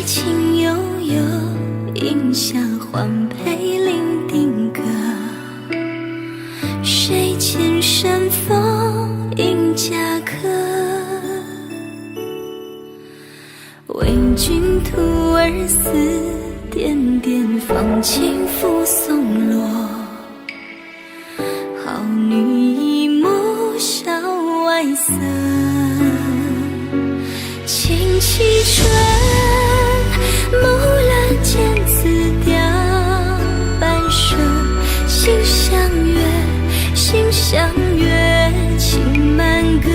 情悠悠，饮下换配伶仃歌。谁牵山风迎佳客？为君徒儿思点点，芳轻拂松落。好女一目晓外色，轻启唇，木兰见字调半生。心相悦，心相悦，情满格。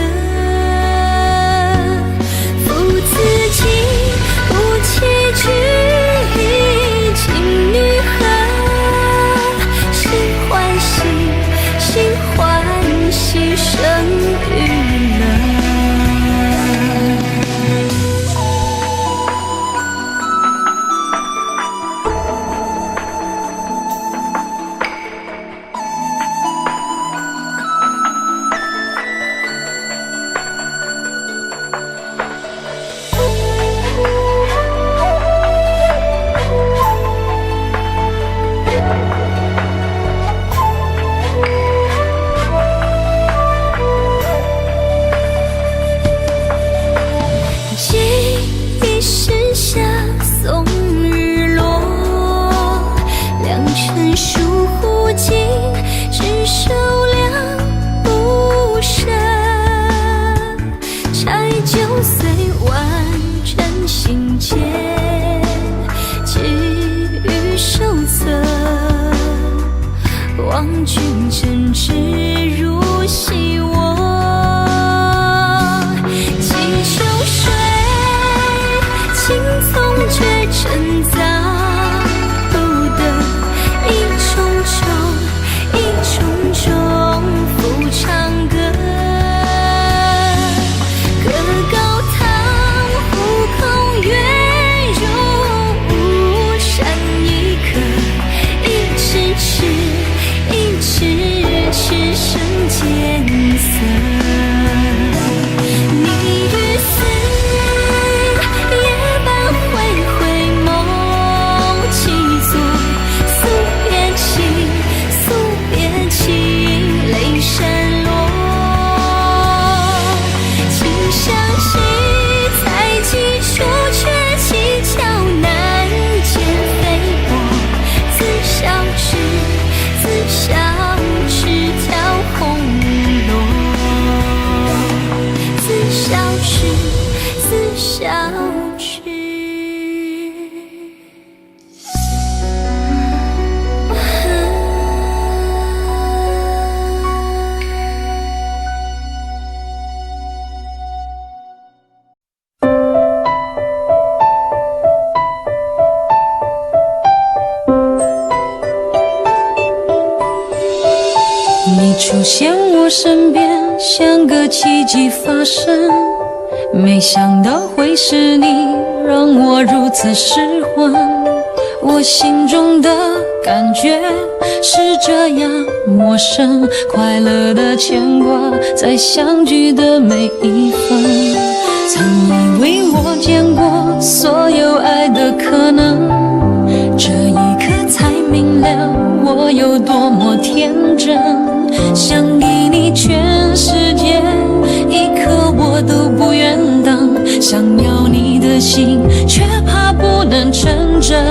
夫子敬，不弃举，金女何？心欢喜，心欢喜，生娱乐。望君真挚如昔我，寄秋水，青葱绝尘杂不得，一重重，一重重复唱歌。歌高堂，湖空月入无山一颗，一尺尺，一尺尺生艰涩。你与思，夜半回回梦，起坐诉别情，诉别情，泪潸落。请相惜，才几处，却蹊跷难见飞过。自笑痴，自笑痴，挑红落。自笑痴，自笑痴。你出现我身边，像个奇迹发生。没想到会是你，让我如此失魂。我心中的感觉是这样陌生，快乐的牵挂在相聚的每一分。曾以为我见过所有爱的可能，这一刻才明了我有多么天真。想给你全世界，一刻我都不愿等。想要你的心，却怕不能成真。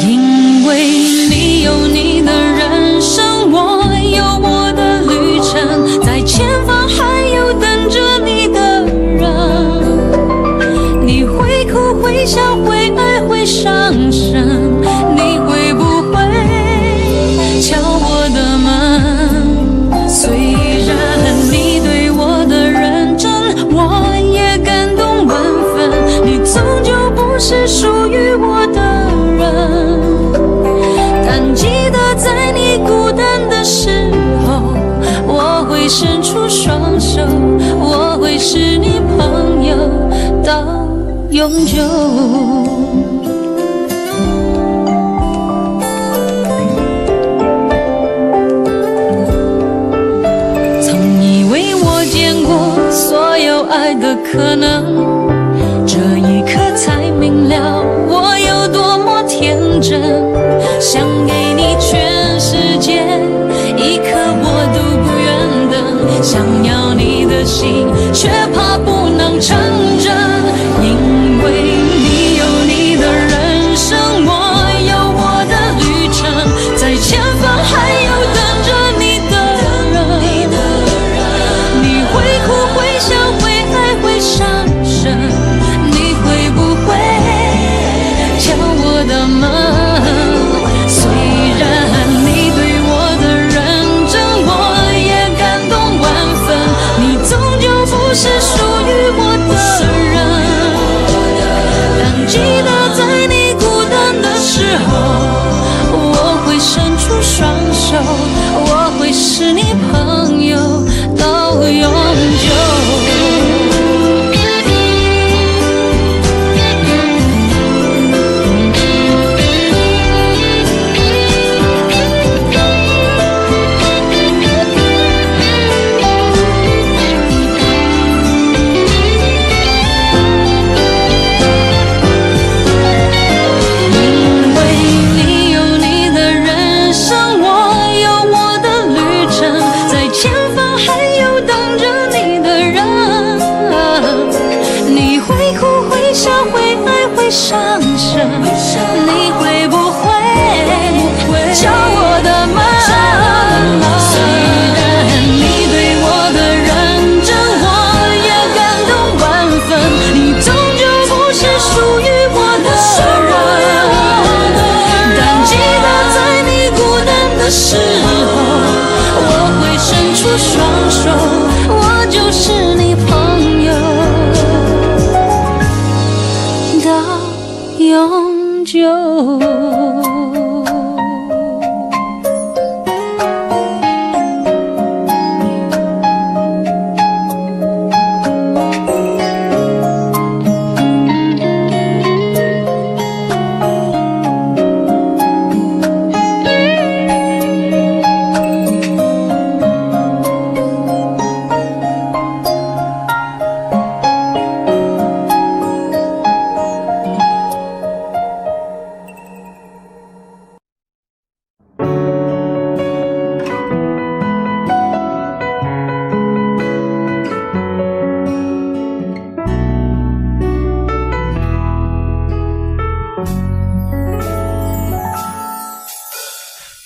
因为你有你的人生，我有我的旅程，在前方还有等着你的人。你会哭会笑会爱会伤神，你会不会敲我的门？虽然你对我的认真，我也感动万分。你终究不是属于我的人，但记得在你孤单的时候，我会伸出双手，我会是你朋友到永久。所有爱的可能，真，想给你全世界，一刻我都不愿等，想要你的心，却怕不能成真，因为你有你的人生，我有我的旅程，在前方还有等着你的人，你会哭会笑会爱会伤神，你会不会敲我的门？虽然你对我的认真，我也感动万分，你终究不是属于我的人。当记得在你孤单的时候，我会伸出双手，我会是你朋友到永久。伤神，你会不会敲我的门？虽然你对我的认真，我也感动万分，你终究不是属于我的人。但记得在你孤单的时候，我会伸出双手，我就是你朋友永久。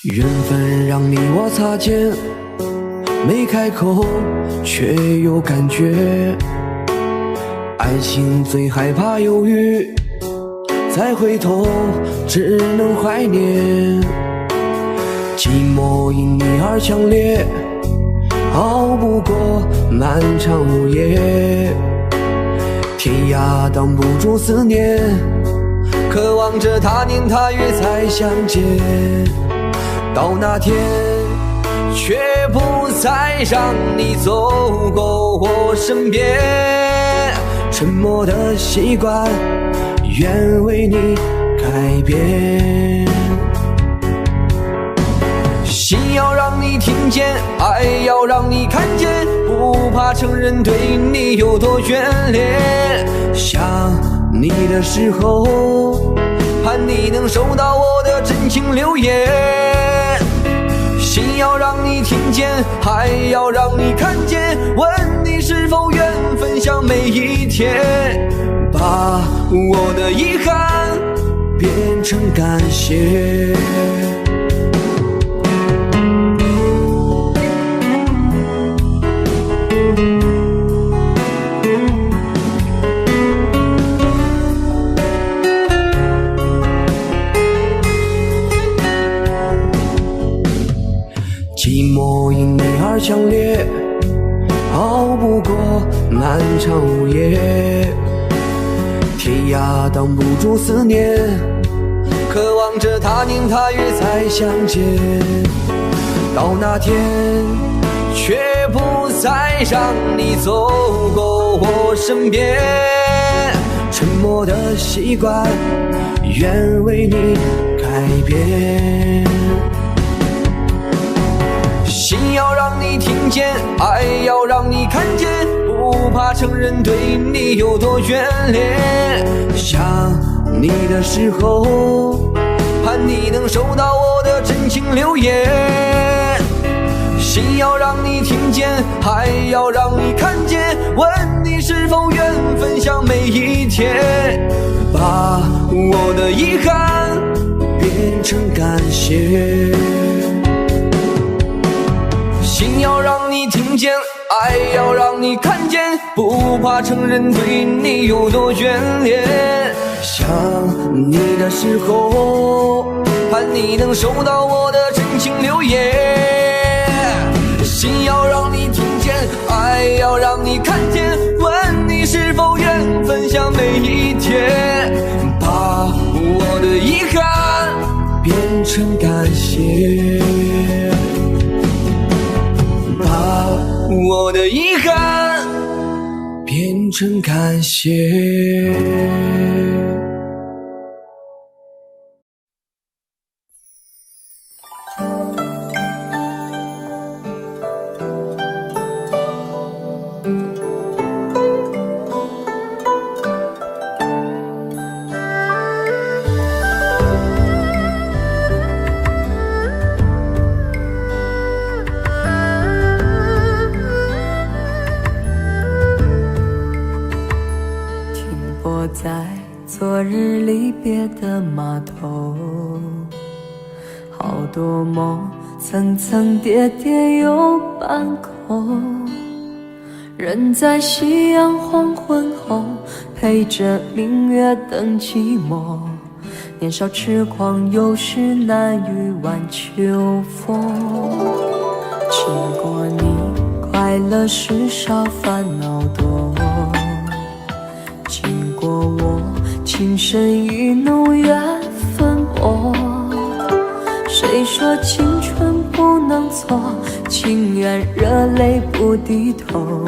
缘分让你我擦肩，没开口却有感觉。爱情最害怕犹豫，再回头只能怀念。寂寞因你而强烈，熬不过漫长午夜。天涯挡不住思念，渴望着他年他月再相见。到那天，却不再让你走过我身边。沉默的习惯，愿为你改变。心要让你听见，爱要让你看见，不怕承认对你有多眷恋。想你的时候，盼你能收到我的真情留言。心要让你听见，还要让你看见，问你是否愿分享每一天，把我的遗憾变成感谢。寂寞因你而强烈，熬不过漫长午夜。天涯挡不住思念，渴望着他年他月再相见。到那天，却不再让你走过我身边。沉默的习惯，愿为你改变。心要让你听见，爱要让你看见，不怕承认对你有多眷恋。想你的时候，盼你能收到我的真情留言。心要让你听见，还要让你看见，问你是否愿分享每一天，把我的遗憾变成感谢。心要让你听见，爱要让你看见，不怕承认对你有多眷恋。想你的时候，盼你能收到我的真情留言。心要让你听见，爱要让你看见，问你是否愿分享每一天，把我的遗憾变成感谢，把我的遗憾变成感谢。在昨日离别的码头，好多梦层层叠叠又半空，人在夕阳黄昏后，陪着明月等寂寞。年少痴狂，有时难御晚秋风。经过你，快乐时少，烦恼多。经过我，情深意浓，缘分薄。谁说青春不能错？情愿热泪不低头。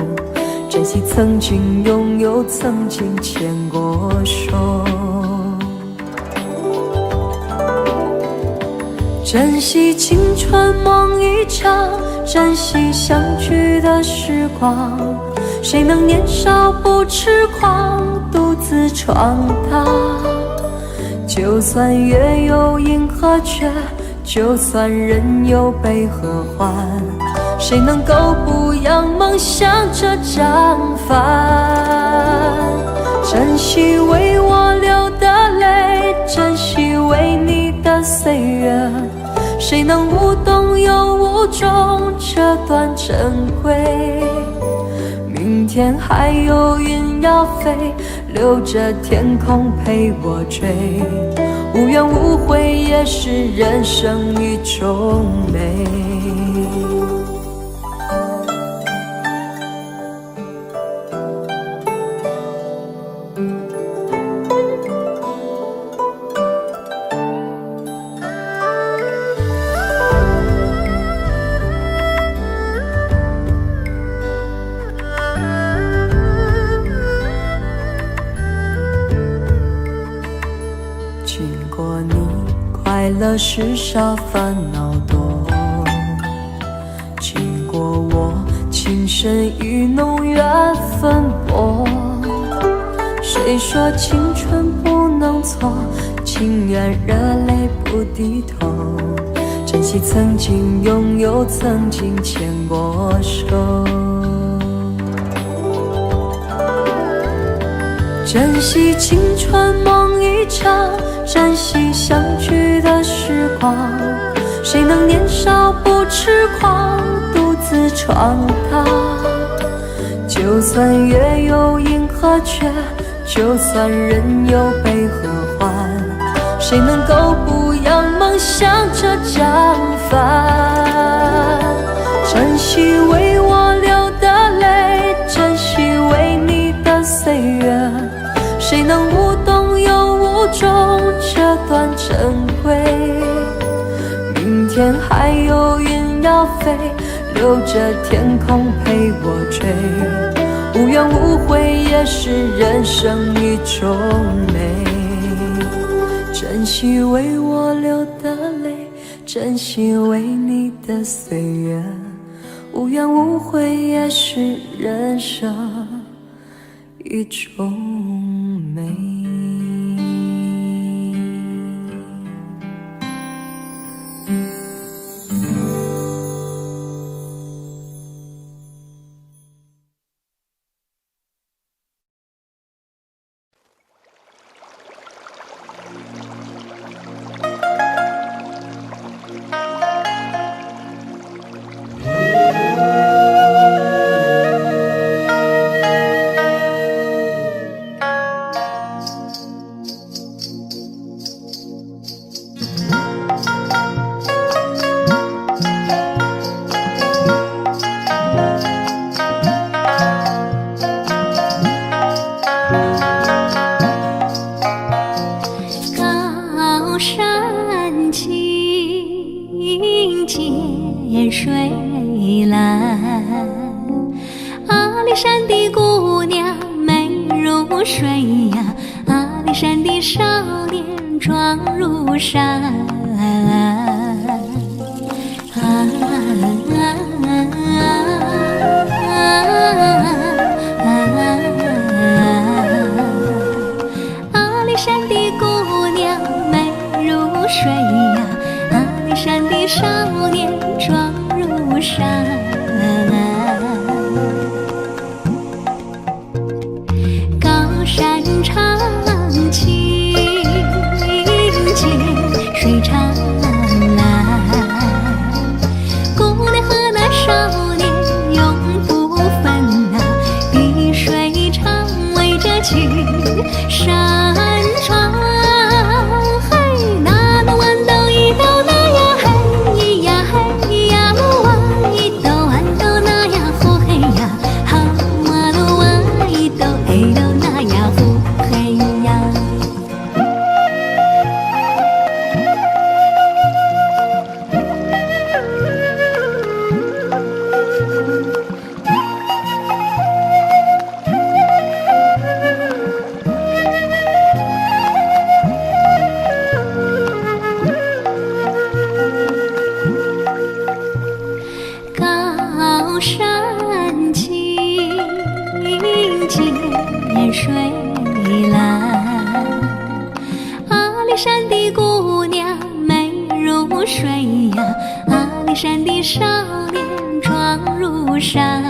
珍惜曾经拥有，曾经牵过手。珍惜青春梦一场，珍惜相聚的时光。谁能年少不痴狂，独自闯荡？就算月有阴和缺，就算人有悲和欢，谁能够不扬梦想这张帆？珍惜为我流的泪，珍惜为你的岁月，谁能无动又无衷这段珍贵？明天还有云要飞，留着天空陪我追。无怨无悔也是人生一种美。经过你，快乐时少，烦恼多。经过我，情深意浓，缘分薄。谁说青春不能错？情愿热泪不低头。珍惜曾经拥有，曾经牵过手。珍惜青春梦一场，珍惜相聚的时光。谁能年少不痴狂，独自闯荡？就算月有阴和缺，就算人有悲和欢，谁能够不扬梦想这张帆？珍惜为我流的泪，珍惜为你的岁月，谁能无动又无衷这段珍贵？明天还有云要飞，留着天空陪我追。无怨无悔也是人生一种美。珍惜为我流的泪，珍惜为你的岁月。无怨无悔也是人生一种美。的姑娘美如水呀，阿里山的少年壮如山。阿里山的姑娘美如水呀，阿里山的少年壮如山。高山长青涧，水长蓝，姑娘和那少年永不分啊，碧水长围着青山川。嘿，那豌豆一豆那呀嘿咿呀嘿咿呀噜哇，一豆豌豆那呀呼嘿呀，哈哇噜哇，一豆哎豆那呀呼嘿呀。高山青涧水蓝，阿里山的姑娘美如水呀，阿里山的少年壮如山。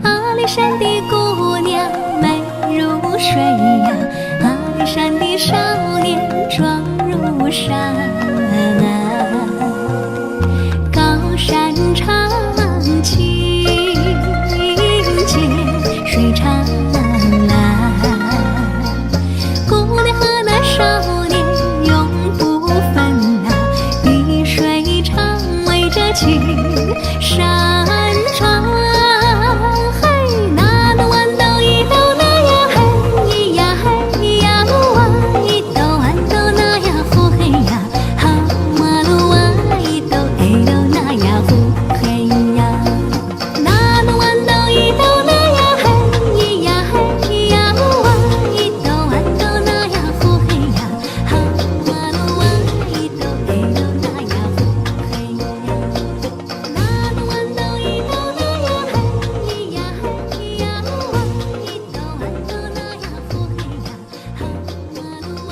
阿里山的姑娘美如水呀，阿里山的少年壮如山。高山长青涧，水长蓝，姑娘和那少年永不分啊，碧水长围着青山川。嘿，那豌豆一豆那呀嘿咿呀嘿咿呀噜哇，一豆豌豆那呀呼嘿呀，哈哇噜哇，一豆哎豆那呀呼嘿呀。那豌豆一豆那呀嘿咿呀嘿咿呀噜哇，一豆豌豆那呀呼嘿呀，哈哇噜哇，一豆哎豆那呀呼嘿呀。那豌豆一豆那呀嘿咿呀嘿咿呀噜哇，一豆豌豆那呀呼嘿呀，哈哇噜哇，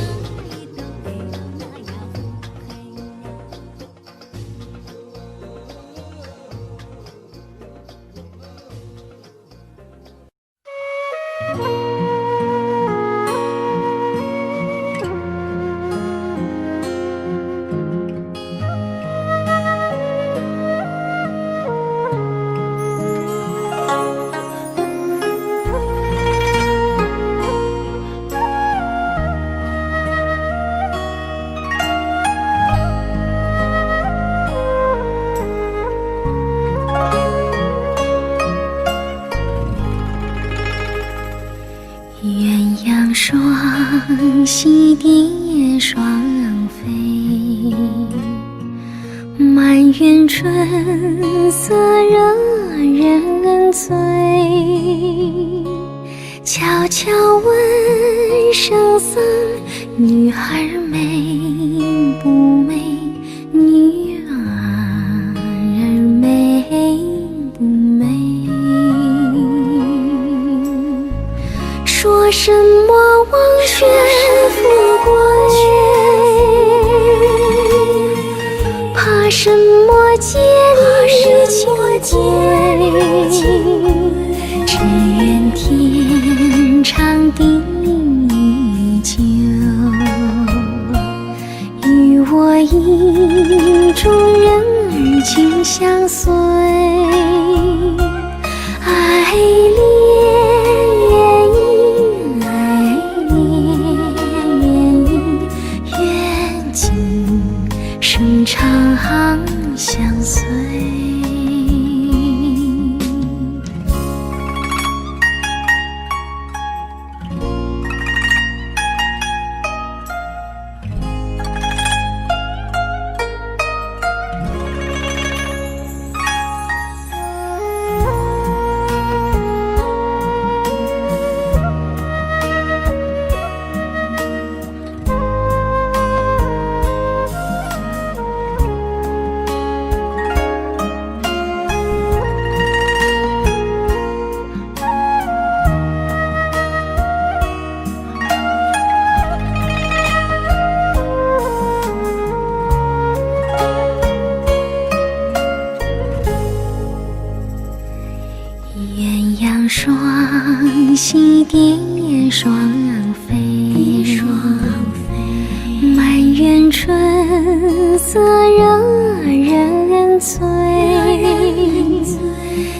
一豆哎豆那呀呼嘿呀。鸳鸯双栖蝶双飞，满园春色惹人醉。悄悄问圣僧，女孩美不美？女儿美不美？说什么望雪富贵，怕什么千里情归？只愿天长地久，与我意中人情相随。爱恋愿今生长相随。双飞，满园春色惹人醉。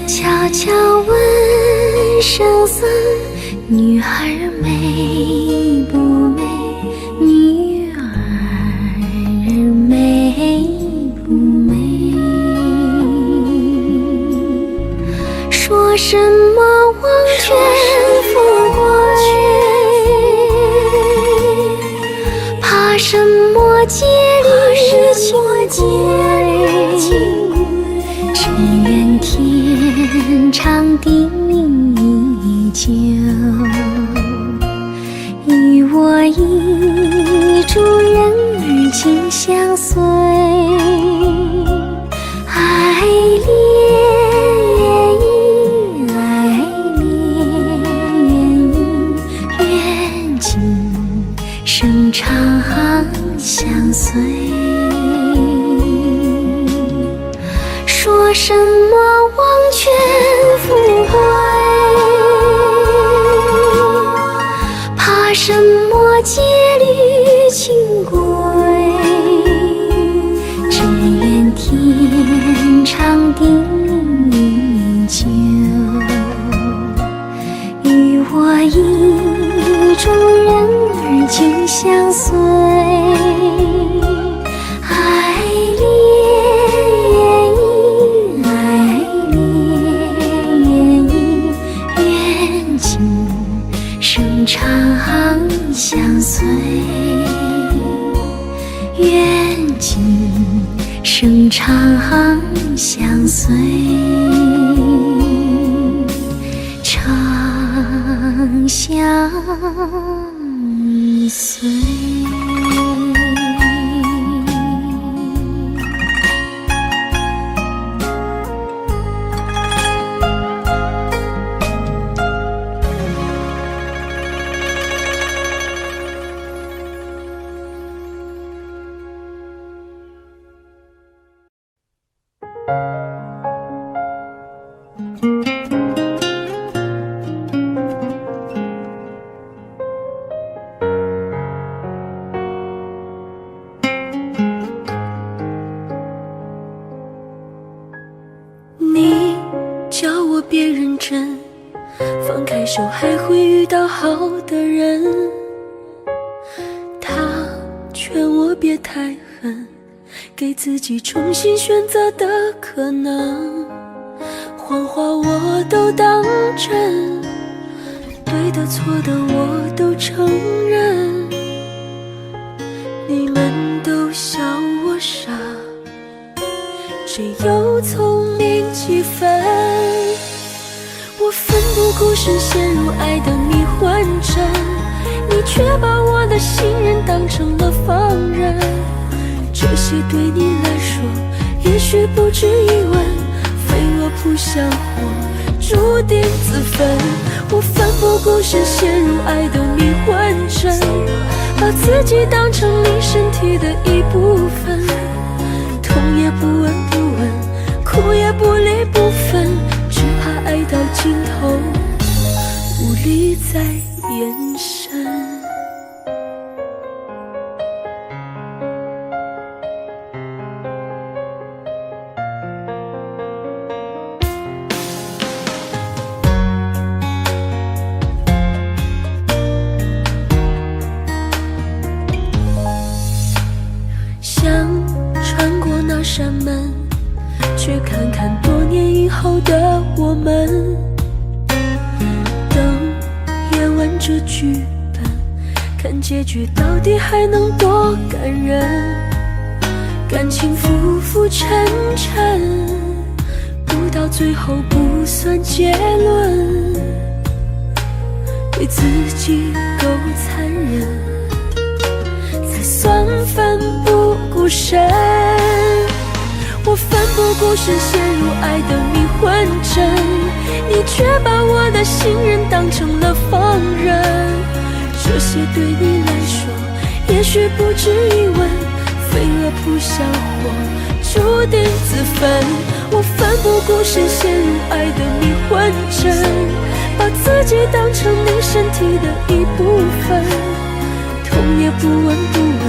悄悄问圣僧，女儿美不美？女儿美不美？说什么忘却富贵，怕什么戒律清规？只愿天长地久，与我意中人儿紧相随。爱恋愿今生长相随。说什么忘却富贵，怕什么戒律清规？只愿天长地久，与我意中人儿紧相随。长相随，愿今生长相随，长相随。你叫我别认真，放开手还会遇到好的人。他劝我别太狠，给自己重新选择的可能。谎话我都当真，对的错的我都承认。你们都笑我傻，谁又聪明几分？我奋不顾身陷入爱的迷幻阵，你却把我的信任当成了放任。这些对你来说也许不值一问，非我不想活，注定自焚。我奋不顾身陷入爱的迷幻阵，把自己当成你身体的一部分，痛也不闻不问，哭也不离不分，只怕爱到尽头无力再延伸。想穿过那扇门，去看看多年以后的我们。等演完这剧本，看结局到底还能多感人。感情浮浮沉沉，不到最后不算结论，对自己够残忍，才算奋不顾身。我奋不顾身陷入爱的迷幻阵，你却把我的信任当成了放任。这些对你来说也许不值一问，非我不想活，注定自焚。我奋不顾身陷入爱的迷幻阵，把自己当成你身体的一部分，痛也不闻不问，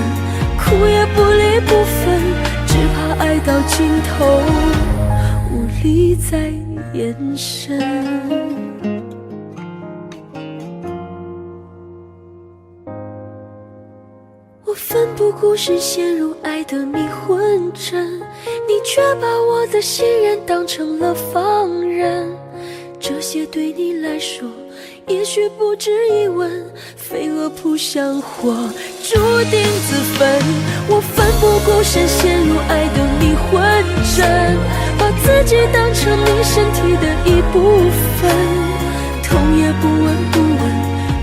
哭也不离不分，只怕爱到尽头无力再延伸。我奋不顾身陷入爱的迷魂阵，你却把我的信任当成了放任。这些对你来说也许不值一问，飞蛾扑向火，注定自焚。我奋不顾身陷入爱的迷魂阵，把自己当成你身体的一部分，痛也不闻不问，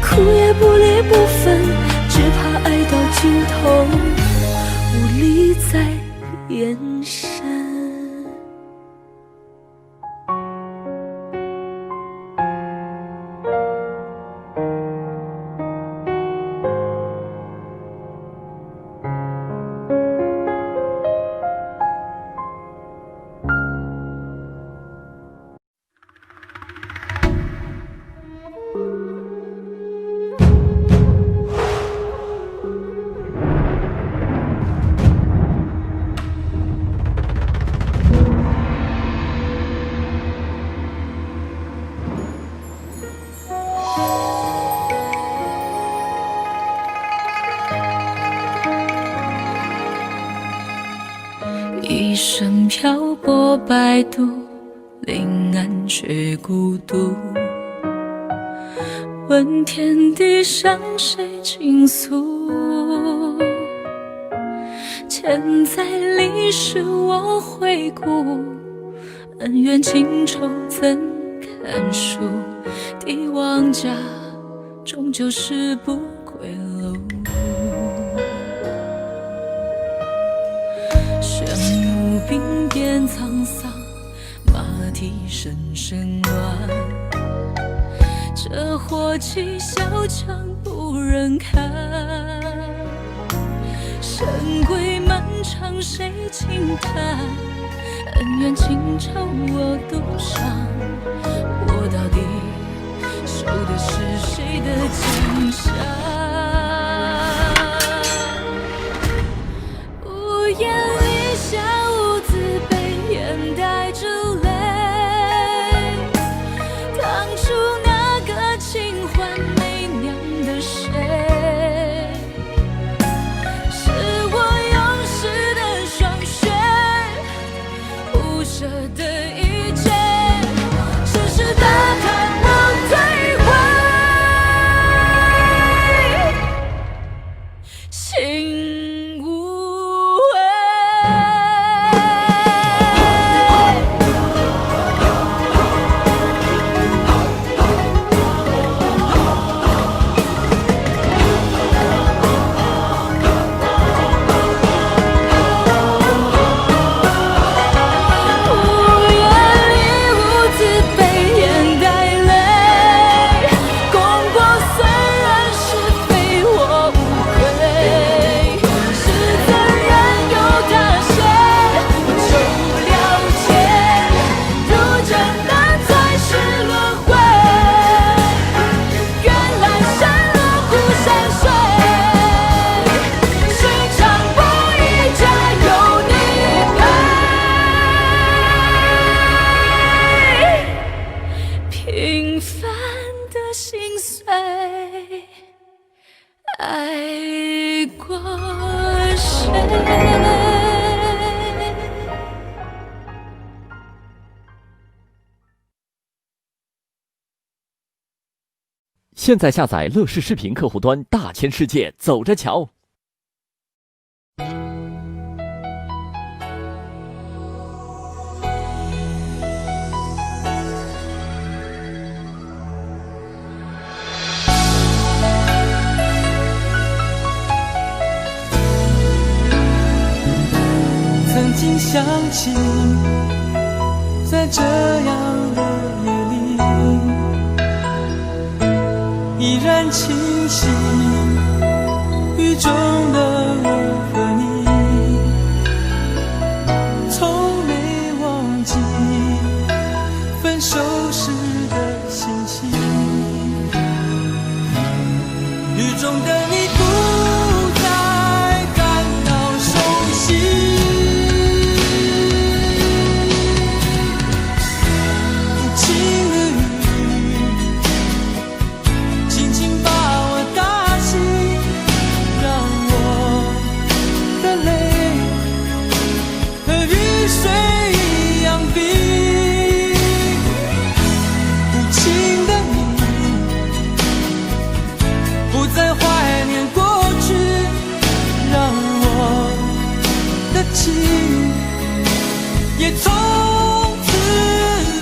哭也不离不分，只怕爱到尽头无力再延伸。一生漂泊摆渡，临岸却孤独。问天地向谁倾诉？千载历史我回顾，恩怨情仇怎堪数？帝王家终究是不归路。兵变沧桑，马蹄声声乱，这火气小强不忍看，神归漫长谁轻叹？恩怨情仇我独伤，我到底受的是谁的惊吓？无言离下带着泪，当初那个清欢媚娘的谁，是我用湿的双血，不舍的一切，世世的看我退回，心无悔。平凡的心碎，爱过谁？现在下载乐视视频客户端，大千世界走着瞧。曾经想起，在这样的夜里，依然清晰，雨中的我和你，从没忘记分手时的心情。情也从此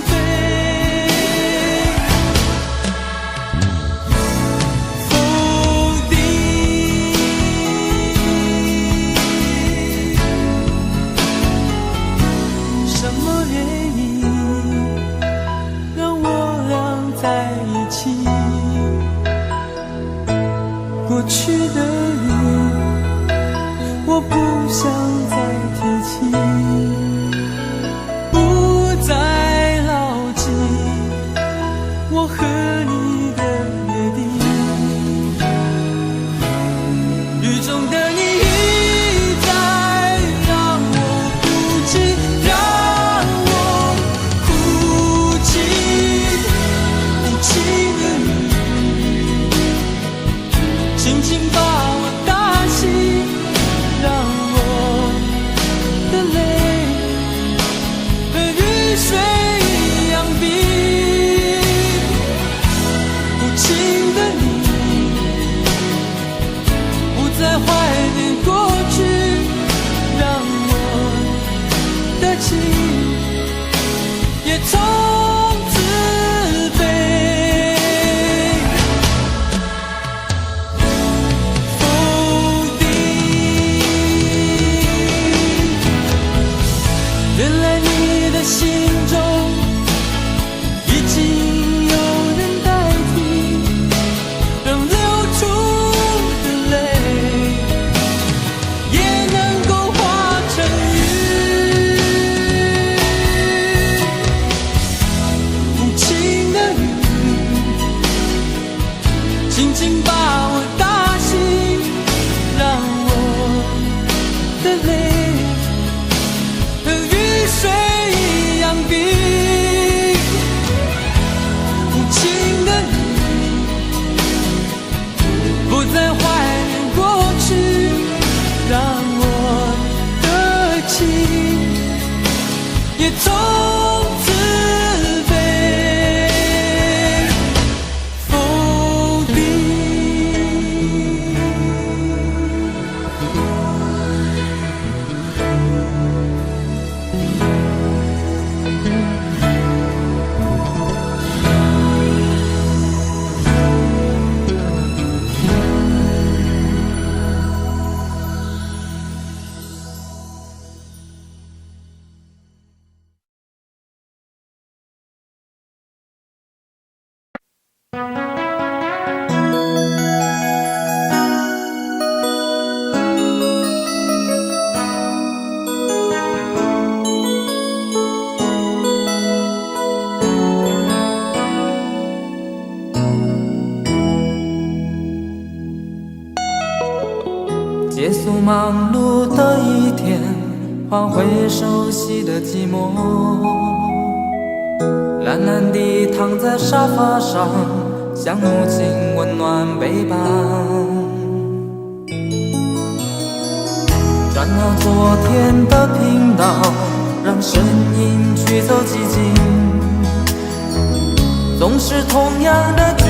飞。否定什么原因让我俩在一起？过去的你，我不想再提起，不再牢记我和你的约定。雨中的你一再让我哭泣，让我哭泣，无情的你轻轻把我打醒，让我的泪和雨水一样冰。无情的你不再怀念过去，让我的情也从此飞。否定，原来你的心中已经有人代替，让流出的泪也能够化成雨。无情的雨轻轻把我打醒，让我的泪和雨水一样冰。无情的你不再怀念过去，让我的情也从此飞。否定。结束忙碌的一天，换回熟悉的寂寞，懒懒地躺在沙发上，像母亲温暖背膀。转到昨天的频道，让声音驱走寂静，总是同样的剧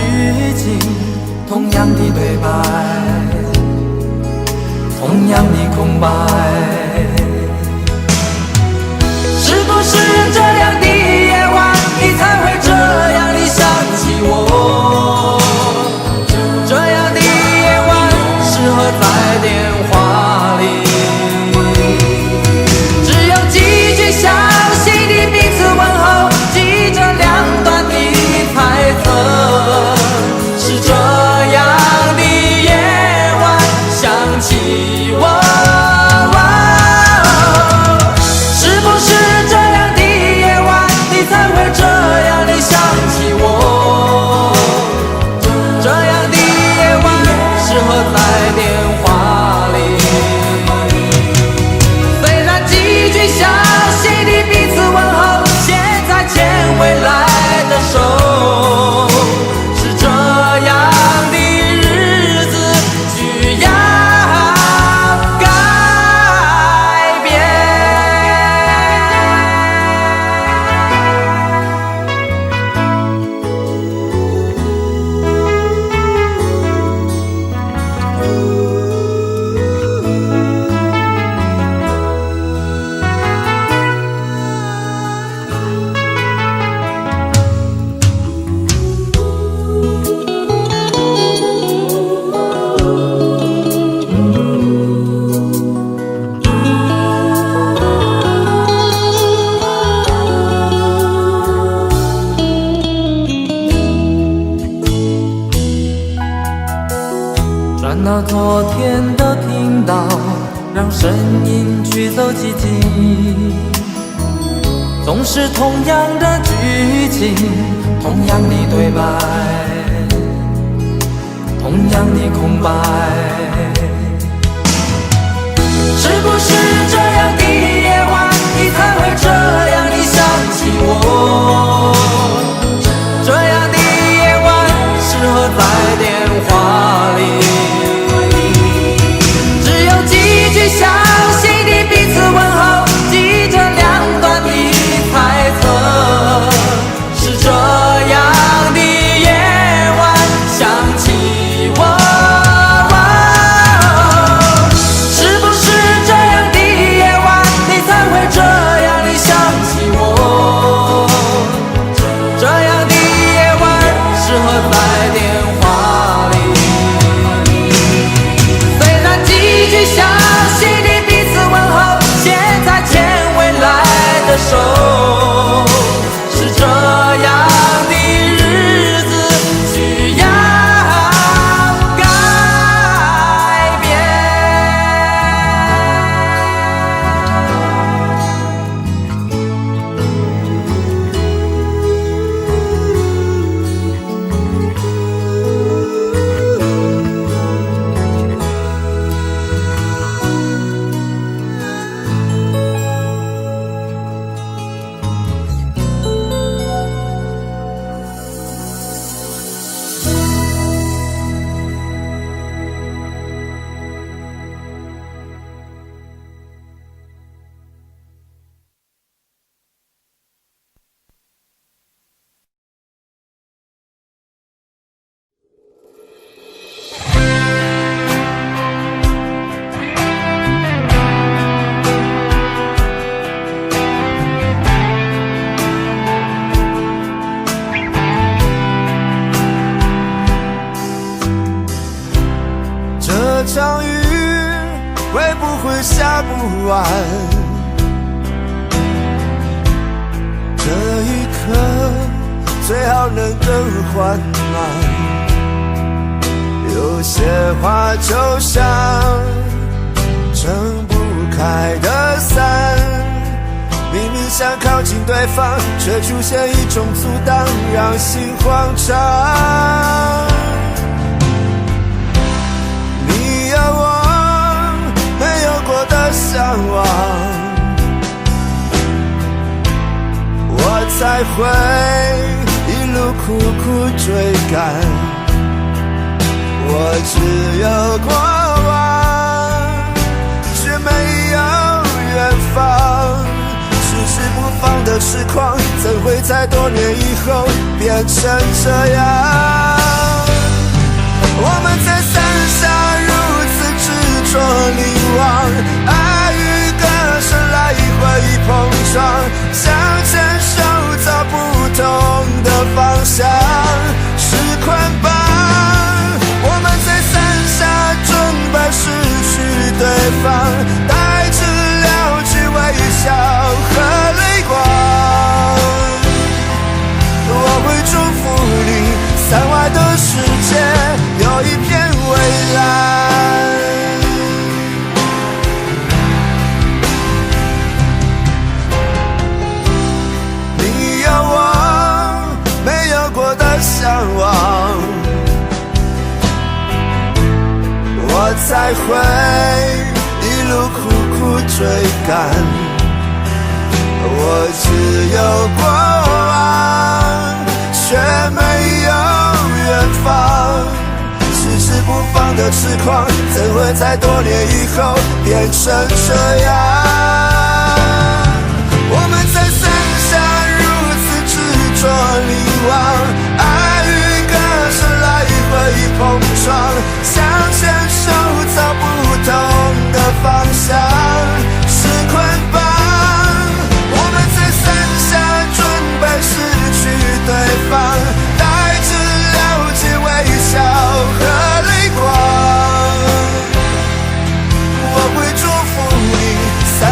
情，同样的对白，同样的空白。是不是这样的夜晚，你才会这样地想起我？这样的夜晚适合在电话里，只有几句相信的彼此问候，记着两端的猜测。是这样的夜晚想起我，道，让声音驱走寂静。总是同样的剧情，同样的对白，同样的空白。是不是这样的夜晚，你才会这样地想起我？这样的夜晚适合在电话里，只有几句相信的彼此问候，记着两端的猜测。是这样的夜晚想起我。手是这样的日子需要改变。这场雨会不会下不完？这一刻最好能更缓慢。有些话就像撑不开的伞，明明想靠近对方，却出现一种阻挡，让心慌张。有我没有过的向往，我才会一路苦苦追赶。我只有过往，却没有远方。迟迟不放的痴狂，怎会在多年以后变成这样？我们在伞下说凝望，爱与歌声来回碰撞，想牵手走不同的方向，是捆绑。我们在伞下准备失去对方，带着了解微笑和泪光。我会祝福你，伞外的世界有一片蔚蓝。向往，我才会一路苦苦追赶。我只有过往，却没有远方。迟迟不放的痴狂，怎会在多年以后变成这样？我们在伞下如此执着凝望，碰撞，想牵手走不同的方向，是捆绑。我们在伞下准备失去对方，带着了解微笑和泪光。我会祝福你，伞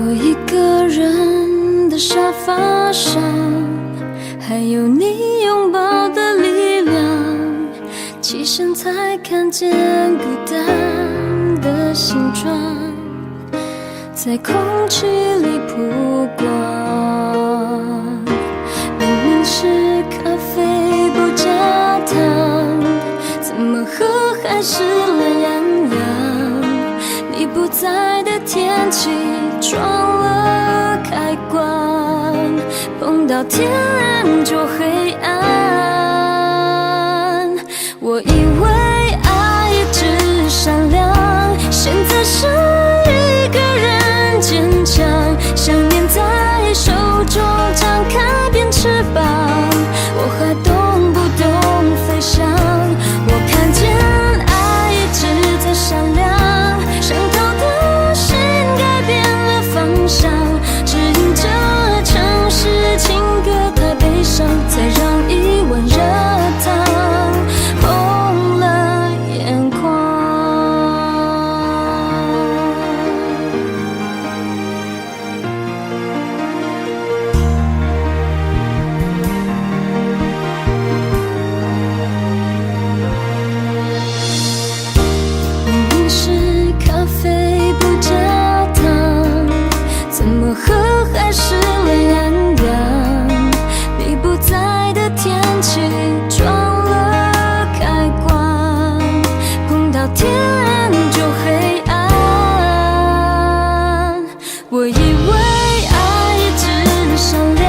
我一个人的沙发上，还有你拥抱的力量，起身才看见孤单的形状，在空气里曝光。明明是咖啡不加糖，怎么喝还是懒洋洋。你不在的天气撞了开关，碰到天暗就黑暗。我以为爱一直闪亮，现在是一个人坚强，想念在手中张开变翅膀，我还懂不懂飞翔？我看见爱一直在闪亮，伤透的心改变了方向，指引着城市情歌太悲伤，才让一碗热汤红了眼眶。明明是咖啡不加糖，怎么喝还是懒洋洋。你不在的天气撞了开关，碰到天暗就黑暗。我以为爱一直闪亮，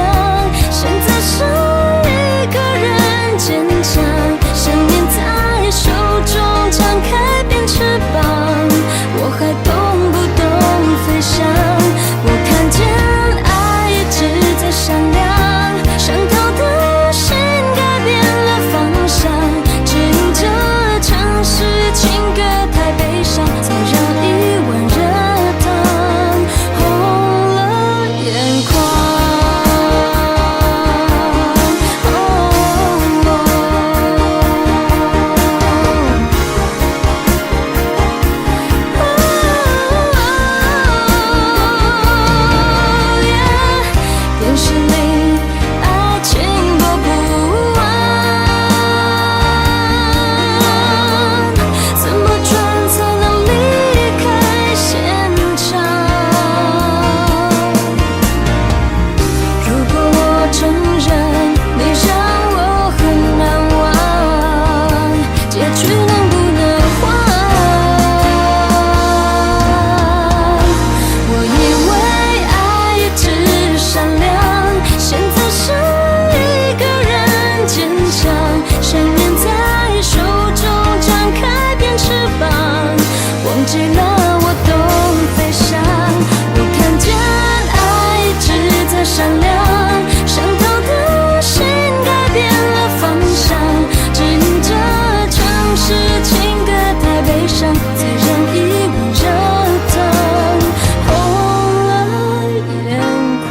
现在是一个人坚强，想念在手中张开变翅膀，我还懂不懂飞翔？我看见爱一直在闪亮，伤透的心改变了方向，指引着城市情歌太悲伤，才让一碗热汤红了眼眶。电视里爱情播不完，怎么转才能离开现场？如果我承认你让我很难忘，结局能不能换？我以为爱一直闪亮，现在是一个人坚强，想念在手中张开变翅膀，忘记了我懂飞翔。我看见爱一直在闪亮，伤透的心改变了方向，指引着城市情歌太悲伤，才让一碗热汤红了眼眶。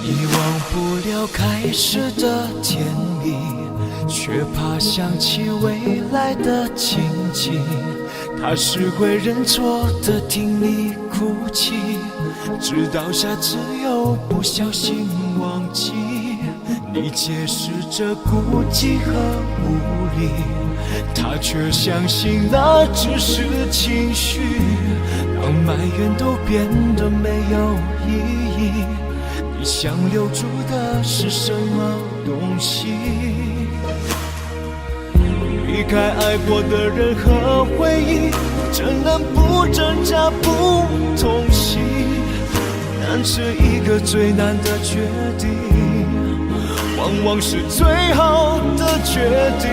你忘不了开始的甜蜜，却怕想起未来的情景。他是会认错的，听你哭泣，直到下次又不小心忘记。你解释着孤寂和无力，他却相信那只是情绪，让埋怨都变得没有意义。你想留住的是什么东西？离开爱过的人和回忆，怎能不挣扎不痛惜？难是一个最难的决定，忘往往是最好的决定。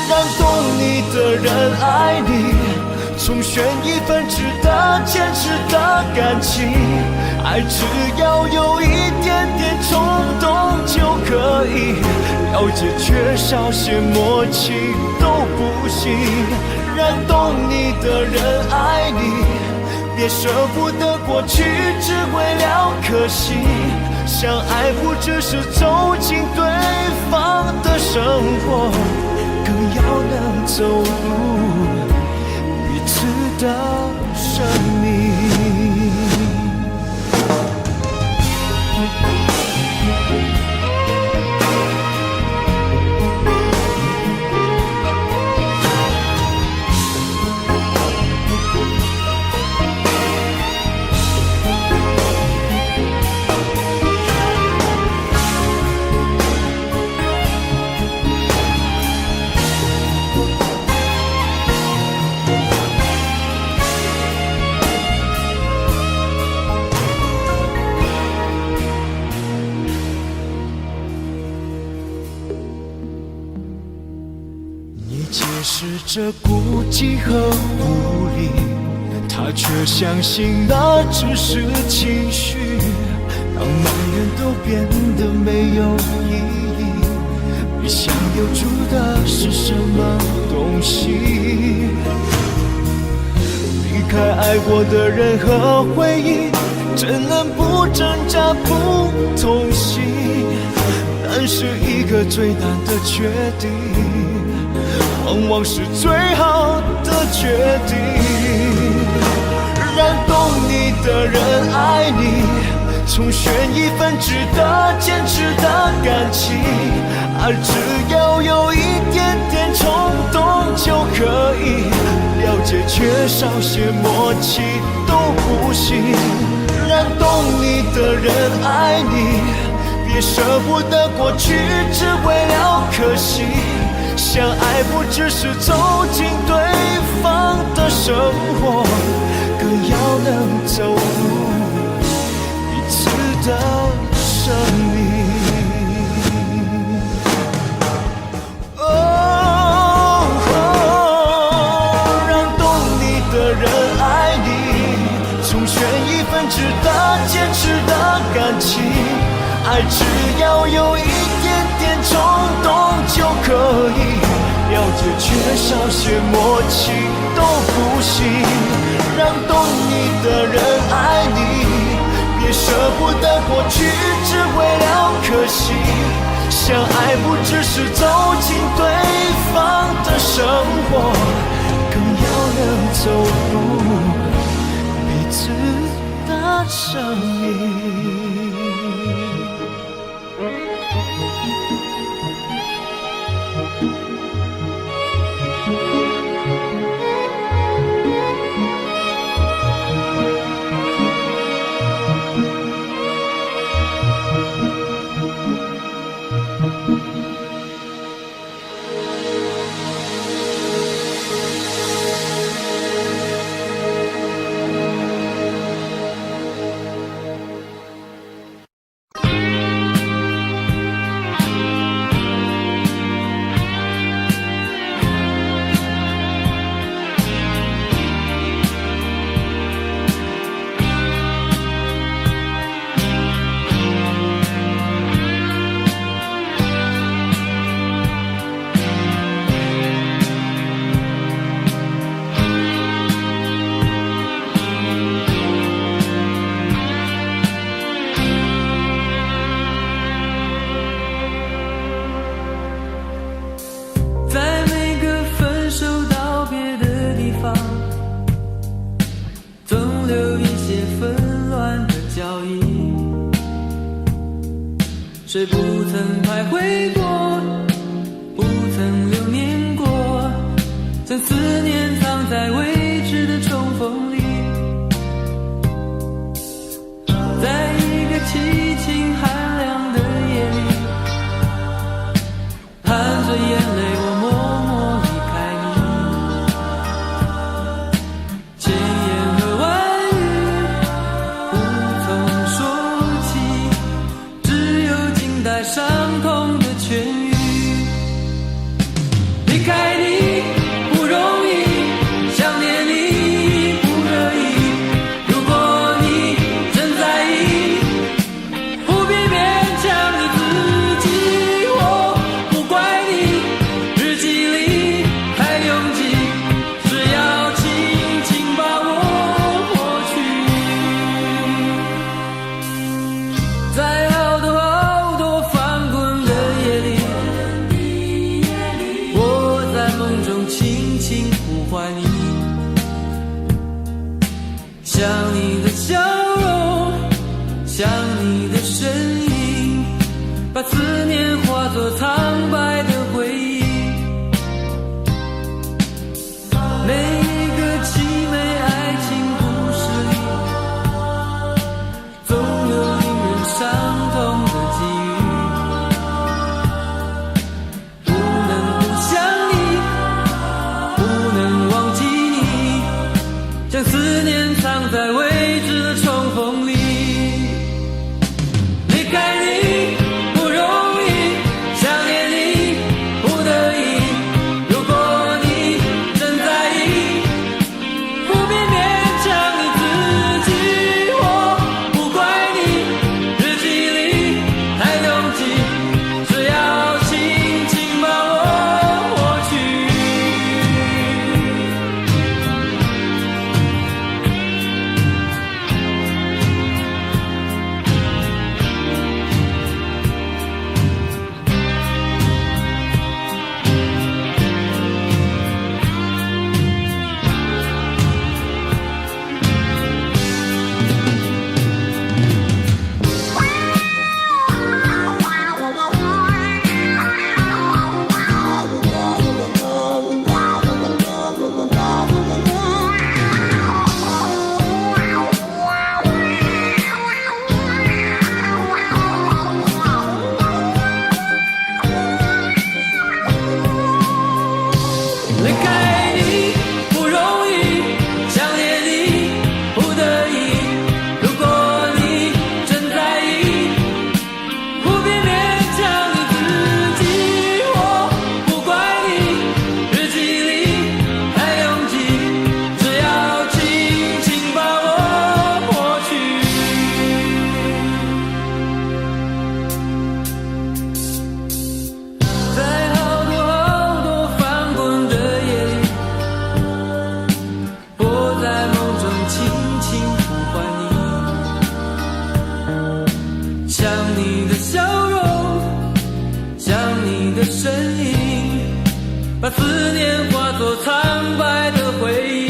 让懂你的人爱你，重选一份值得坚持的感情。爱只要有一点点冲动就可以，了解缺少些默契都不行。让懂你的人爱你，别舍不得过去，只为了可惜。相爱不只是走进对方的生活，更要能走入彼此的生命。是这孤寂和无力，他却相信那只是情绪，让埋怨都变得没有意义。你想留住的是什么东西？离开爱过的人和回忆，怎能不挣扎不痛心？但是一个最难的决定，往往是最好的决定。让懂你的人爱你，重选一份值得坚持的感情。而只要有一点点冲动就可以，了解缺少些默契都不行。让懂你的人爱你，别舍不得过去，只为了可惜。相爱不只是走进对方的生活，更要能走入彼此的生命。让懂你的人爱你，重选一份值得坚持的感情。爱只要有一点点冲动就可以，了解缺少些默契都不行。让懂你的人爱你，别舍不得过去，只为了可惜。相爱不只是走进对方的生活，更要能走入彼此的生命。谁不曾徘徊过，不曾留念过，将思念藏在未知的重逢里。在一个凄清寒凉的夜里，含着眼泪我默默离开你。千言和万语无从说起，只有静待待伤痛的痊愈。离开你不容易，想念你不得已。如果你真在意，不必勉强你自己。我不怪你，日记里太拥挤，只要轻轻把我抹去。在好多好多翻滚的夜里，我在梦中轻轻呼唤你，想你的笑容，想你的身影，把思念化作苍白的回忆。每一个凄美爱情故事里，总有令人伤痛的际遇。不能不想你，不能忘记你，将思念藏在未知的重逢里。离开你不容易，想念你不得已。如果你真在意，不必勉强你自己。我不怪你，日记里太拥挤，只要轻轻把我抹去。离开你不容易，想念你不得已。如果你真在意，不必勉强你自己。我不怪你，日记里太拥挤，只要轻轻把我抹去。在好多好多翻滚的夜里，我在梦中轻轻呼唤你，想你的笑容，想你的身影，把思念化作苍白的回忆。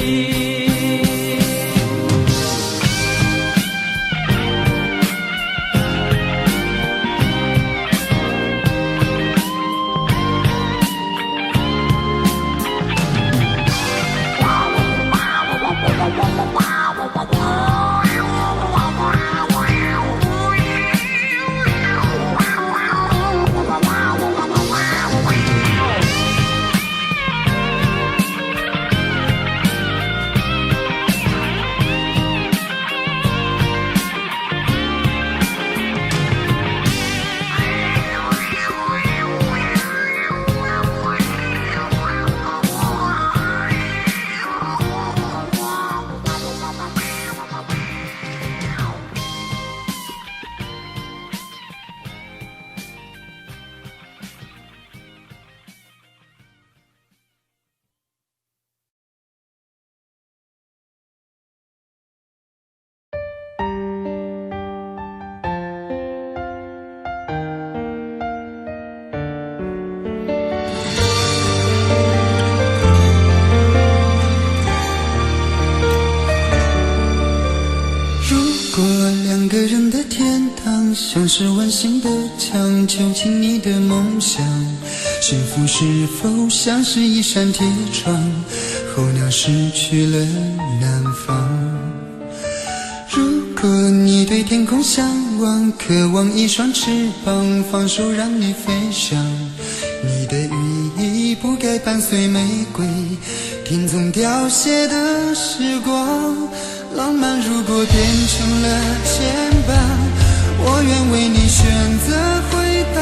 像是温馨的墙，囚禁你的梦想。幸福是否像是一扇铁窗，候鸟失去了南方。如果你对天空向往，渴望一双翅膀，放手让你飞翔。你的羽翼不该伴随玫瑰，听从凋谢的时光。浪漫如果变成了牵绊，我愿为你选择回到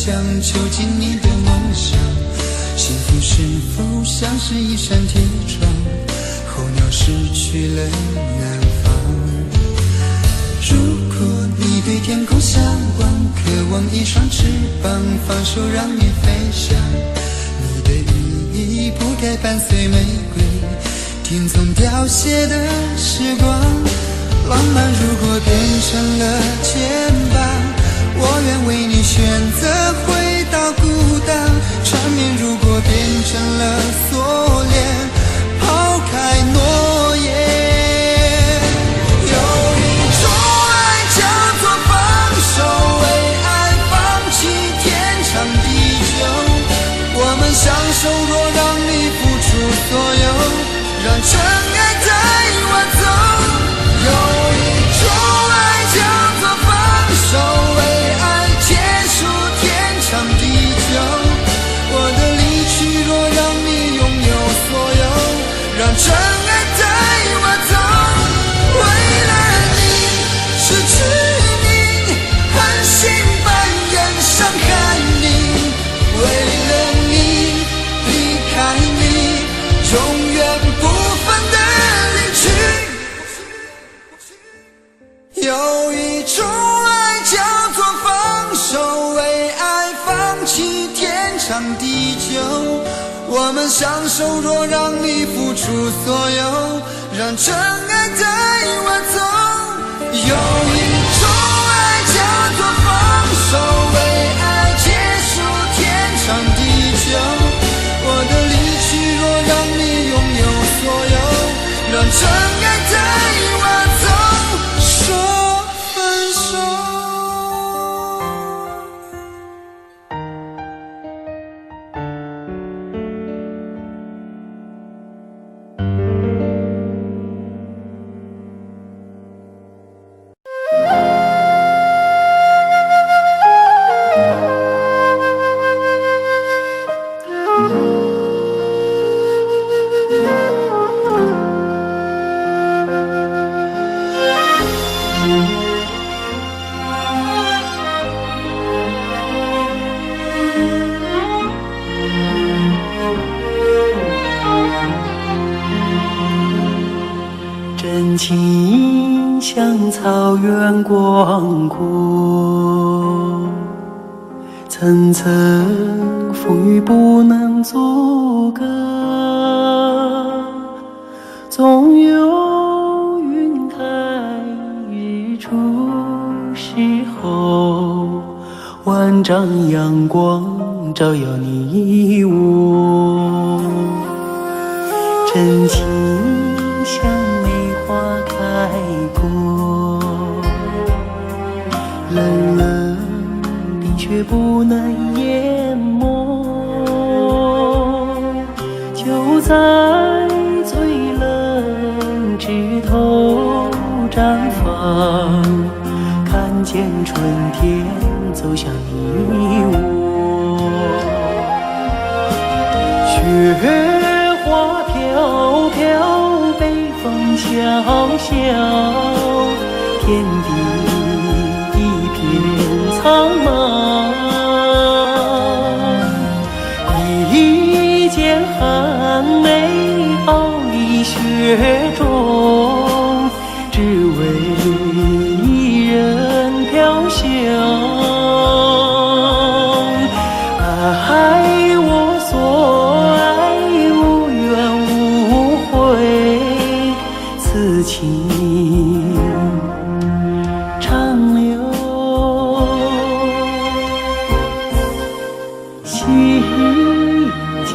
想，囚禁你的梦想。幸福是否像是一扇铁窗，候鸟失去了南方。如果你对天空向往，渴望一双翅膀，放手让你飞翔。你的羽翼不该伴随玫瑰，听从凋谢的时光。浪漫如果变成了肩膀，我愿为你选择回到孤岛。缠绵如果变成了锁链，抛开诺言。有一种爱叫做放手，为爱放弃天长地久。我们相守，若让你付出所有，让真爱带我走。有一种爱叫做放手，为爱结束天长地久。我的离去若让你拥有所有，让真爱带我走。为了你失去你，狠心扮演伤害你。为了你离开你，永远不分的离去。有一种爱叫做放手，为爱放弃天长地久。我们相守，若让你付出所有，让真爱带我走。有一种爱叫做放手，为爱结束天长地久。我的离去若让你拥有所有，让真爱带我走。说分手。真情像草原广阔，层层风雨不能阻隔，总有云开日出时候，万丈阳光照耀你我。真情像梅花开过，冷冷冰雪不能淹没，就在最冷枝头绽放，看见春天走向你我。雪花飘飘，北风萧萧，天地一片苍茫。一剑寒梅傲立雪中，只为一人飘香。爱我所爱，无怨无悔，此情长留心间。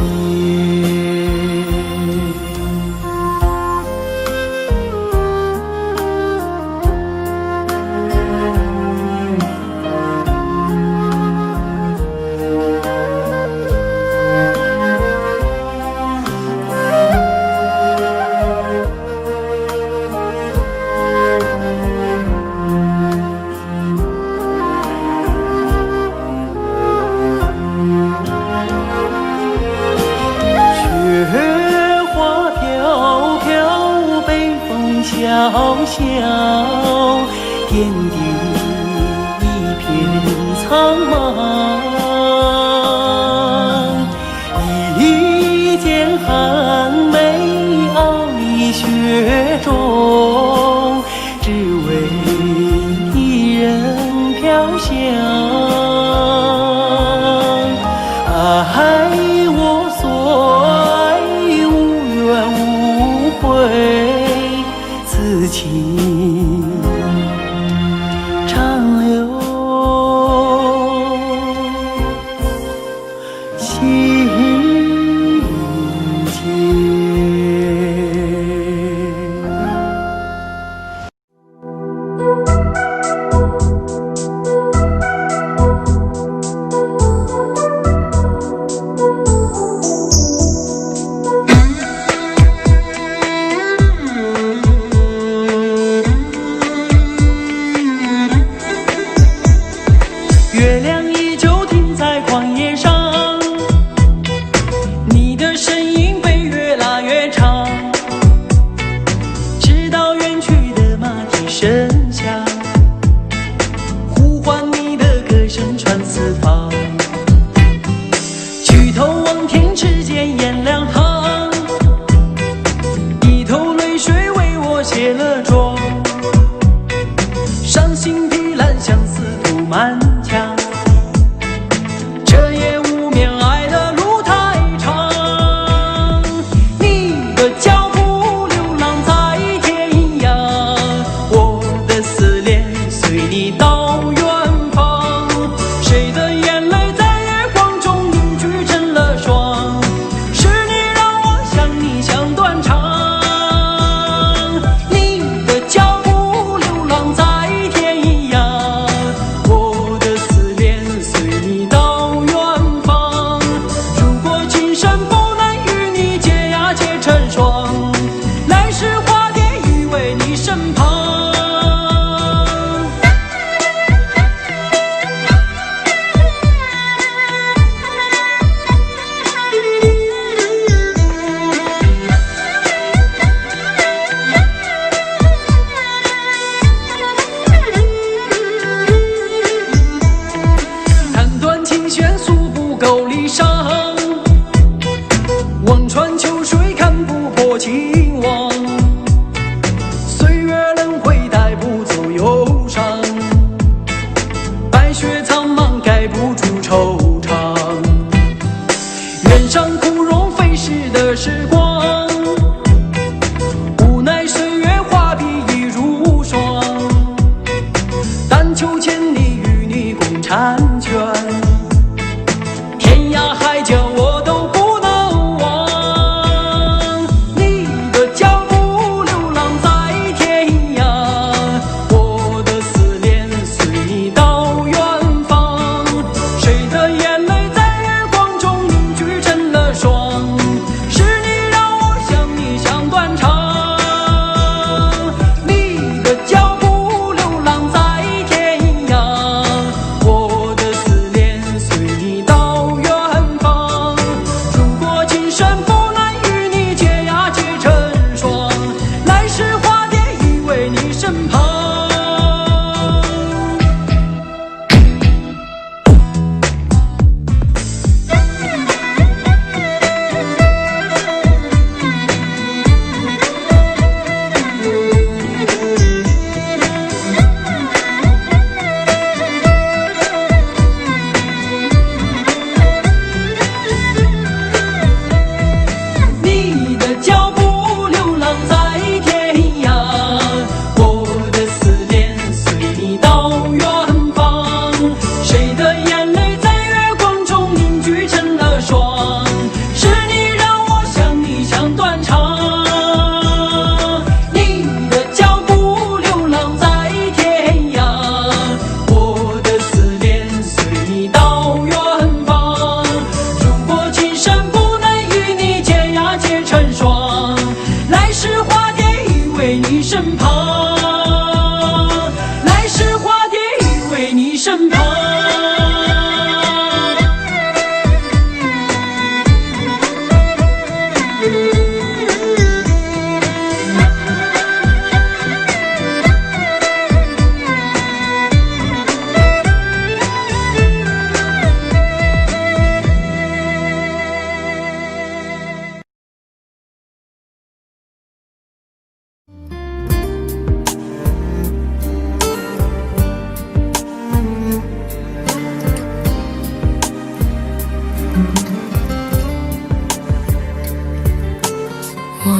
萧萧，天地一片苍茫。寒梅傲一雪中，只为一人飘香。爱我所爱，无怨无悔，此情长留心间。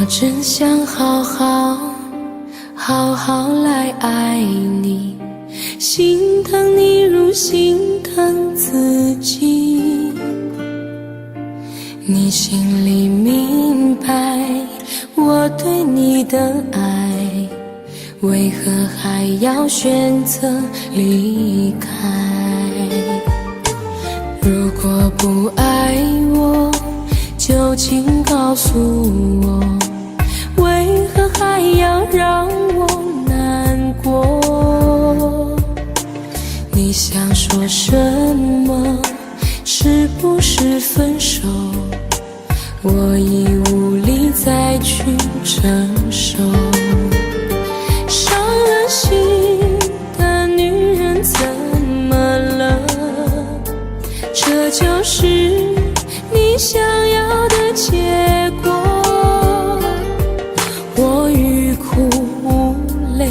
真想好好来爱你，心疼你如心疼自己。你心里明白我对你的爱，为何还要选择离开？如果不爱我，就请告诉我，为何还要让我难过？你想说什么？是不是分手？我已无力再去承受。伤了心的女人怎么了？这就是你想要的结果。我欲哭无泪，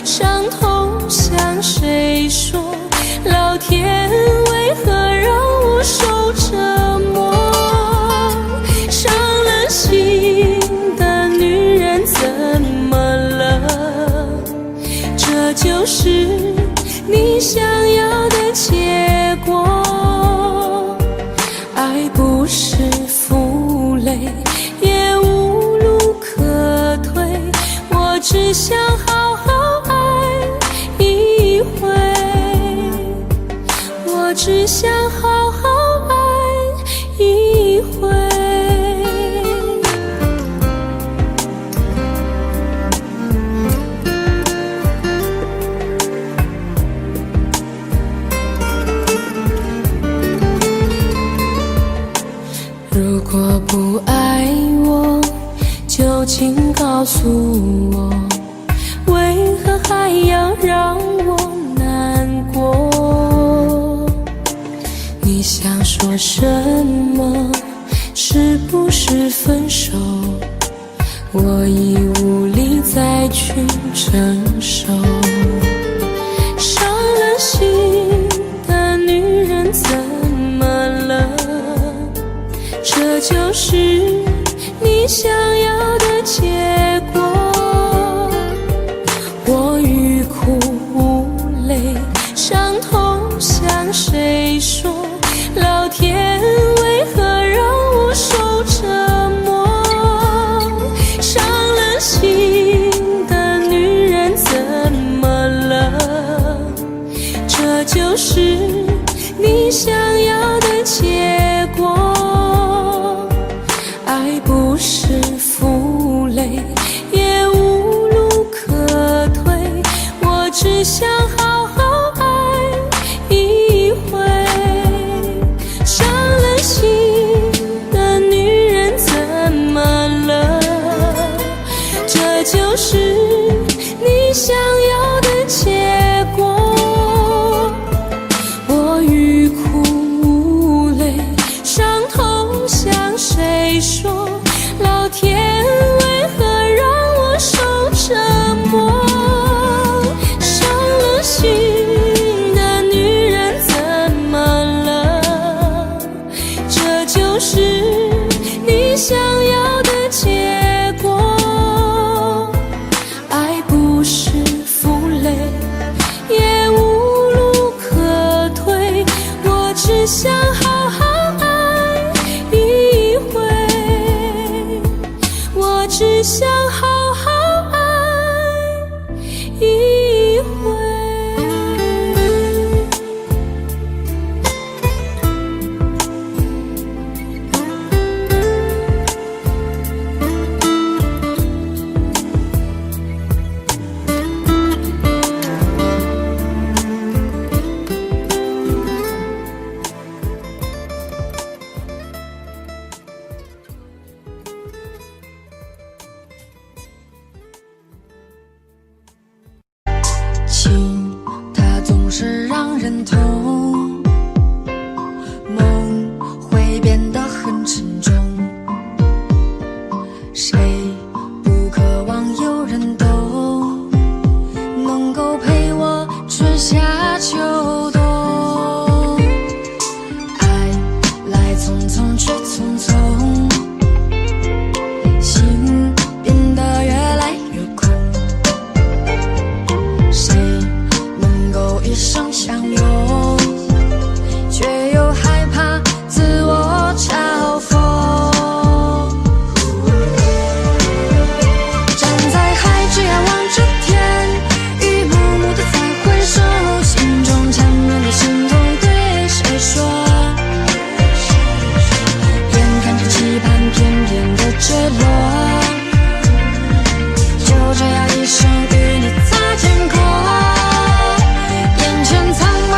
伤痛向谁说？老天为何让我受折磨？伤了心的女人怎么了？这就是你想要的结果。爱不是负累，也无路可退，我只想好好爱一回，我只想好好爱一回。如果不爱我，就请告诉我，为何还要让我难过？你想说什么？是不是分手？我已无力再去承受。伤了心的女人怎么了？这就是你想要的结果。我欲哭无泪，伤痛向谁说？老天为何让我受折磨？伤了心的女人怎么了？这就是你想要的结果。爱不是负累，也无路可退，我只想好好爱一回。伤了心的女人怎么了？这就是你想要的结果。我欲哭无泪，伤痛向谁说？老天为何让我受折磨？伤了心的女人怎么了？这就是你想要的结果。爱不是负累，也无路可退，我只想好好爱一回，我只想好好爱一回。情，它总是让人痛，梦会变得很沉重。谁不渴望有人懂，能够陪我春夏秋冬？爱来匆匆去匆匆，心生相拥，却又害怕自我嘲讽。站在海之涯望着天，一幕幕的再回首，心中缠绵的心痛对谁说？眼看着期盼偏偏的坠落，就这样一生与你擦肩过，眼前苍茫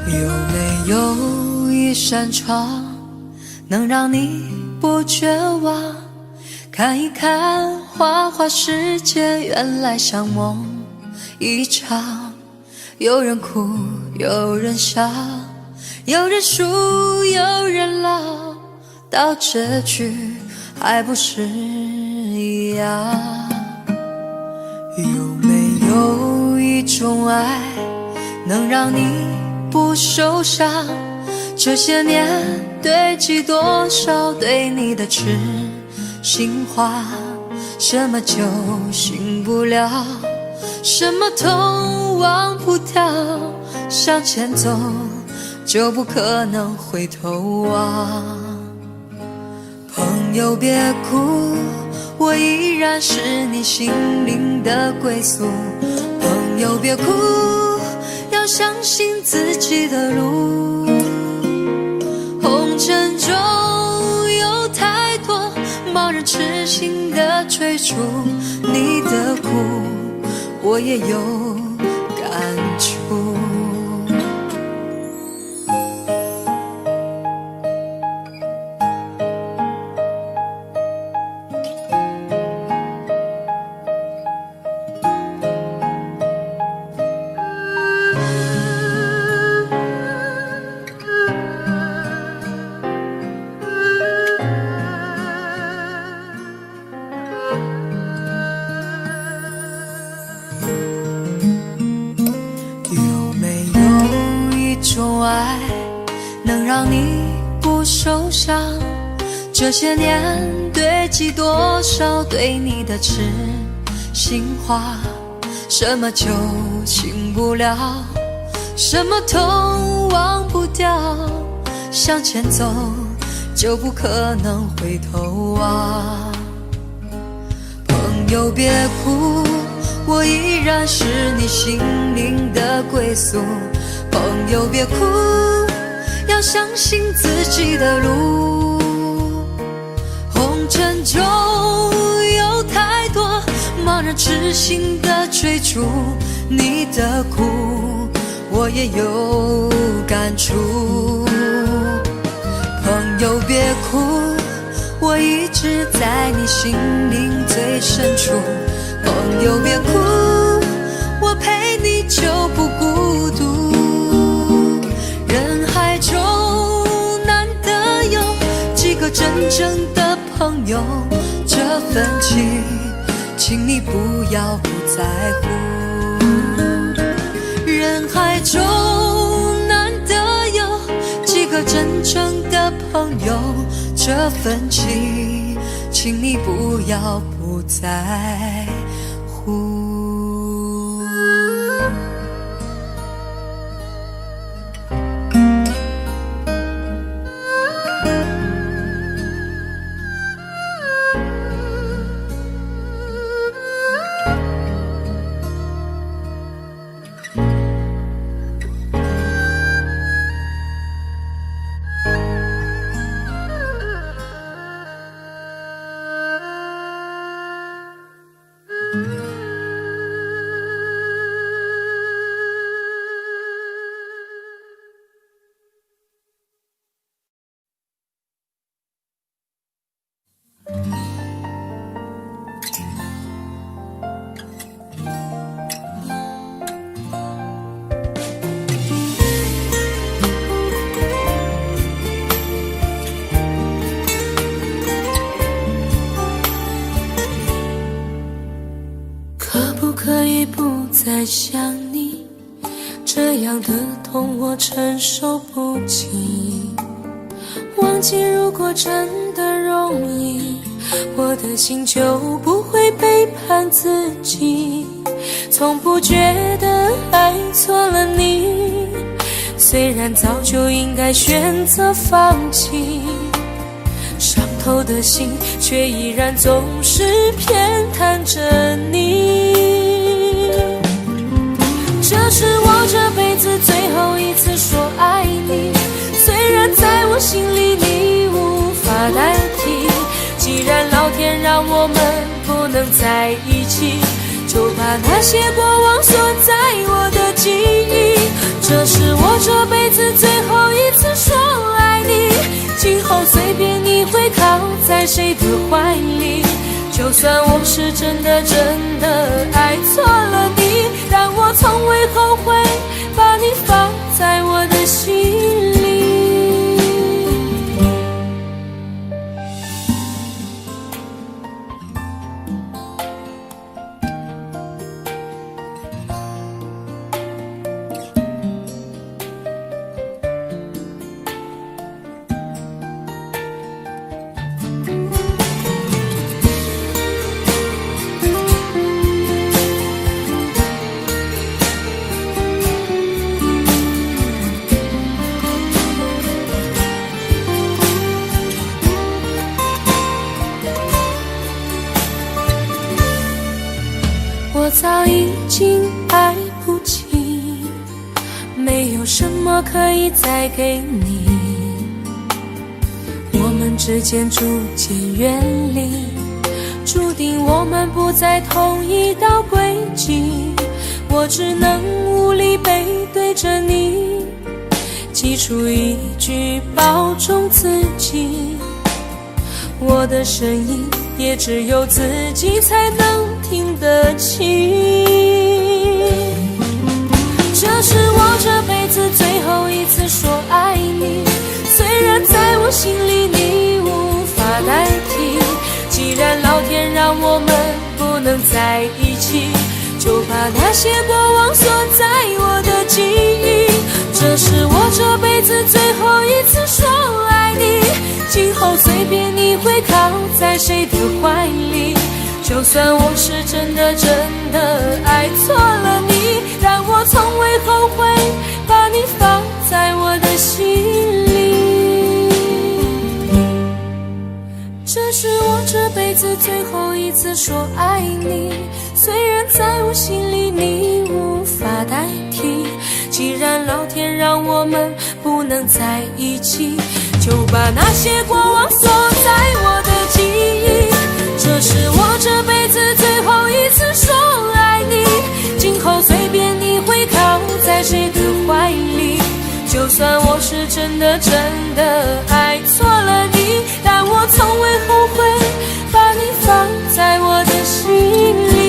有没有一扇窗，能让你不绝望？看一看花花世界，原来像梦一场。有人哭，有人笑，有人输，有人老，到结局还不是一样。有没有一种爱，能让你不受伤？这些年堆积多少对你的痴心话，什么酒醒不了，什么痛忘不掉，向前走就不可能回头望。朋友别哭，我依然是你心灵的归宿。朋友别哭，要相信自己的路。红尘中有太多盲人痴心的追逐，你的苦我也有感触。让你不受伤，这些年堆积多少对你的痴心话，什么酒醒不了，什么痛忘不掉，向前走就不可能回头望。朋友别哭，我依然是你心灵的归宿。朋友别哭，要相信自己的路。红尘中有太多盲人痴心的追逐，你的苦我也有感触。朋友别哭，我一直在你心灵最深处。朋友别哭，我陪你就不孤独。人海中难得有几个真正的朋友，这份情请你不要不在乎。人海中难得有几个真正的朋友，这份情请你不要不在乎。可以不再想你，这样的痛我承受不起。忘记如果真的容易，我的心就不会背叛自己。从不觉得爱错了你，虽然早就应该选择放弃，伤透的心却依然总是偏袒着你。这是我这辈子最后一次说爱你，虽然在我心里你无法代替。既然老天让我们不能在一起，就把那些过往锁在我的记忆。这是我这辈子最后一次说爱你，今后随便你会靠在谁的怀里，就算我是真的爱错了你，但我从未后悔把你放在我的心里。我早已经来不及，没有什么可以再给你，我们之间逐渐远离，注定我们不在同一道轨迹，我只能无力背对着你，挤出一句保重自己，我的声音也只有自己才能听得清。这是我这辈子最后一次说爱你，虽然在我心里你无法代替，既然老天让我们不能在一起，就把那些过往锁在我的记忆。这是我这辈子最后一次说爱你，今后随便你会靠在谁的怀里，就算我是真的爱错了你，但我从未后悔把你放在我的心里。这是我这辈子最后一次说爱你，虽然在我心里你无法代替，既然老天让我们不能在一起，就把那些过往锁在我的记忆。这是我这辈子最后一次说爱你，今后随便你会靠在谁的怀里，就算我是真的爱错了你，但我从未后悔把你放在我的心里。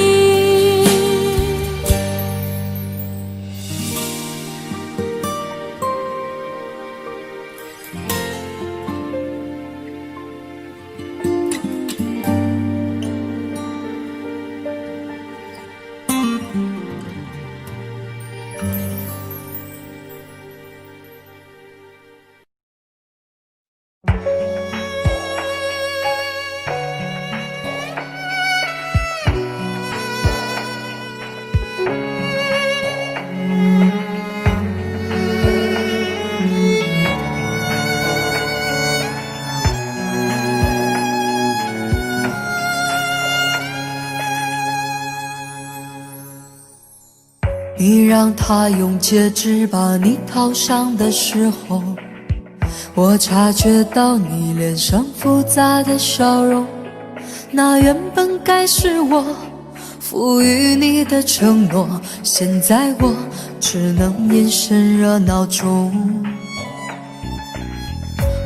你让他用戒指把你套上的时候，我察觉到你脸上复杂的笑容，那原本该是我赋予你的承诺，现在我只能眼神热闹中。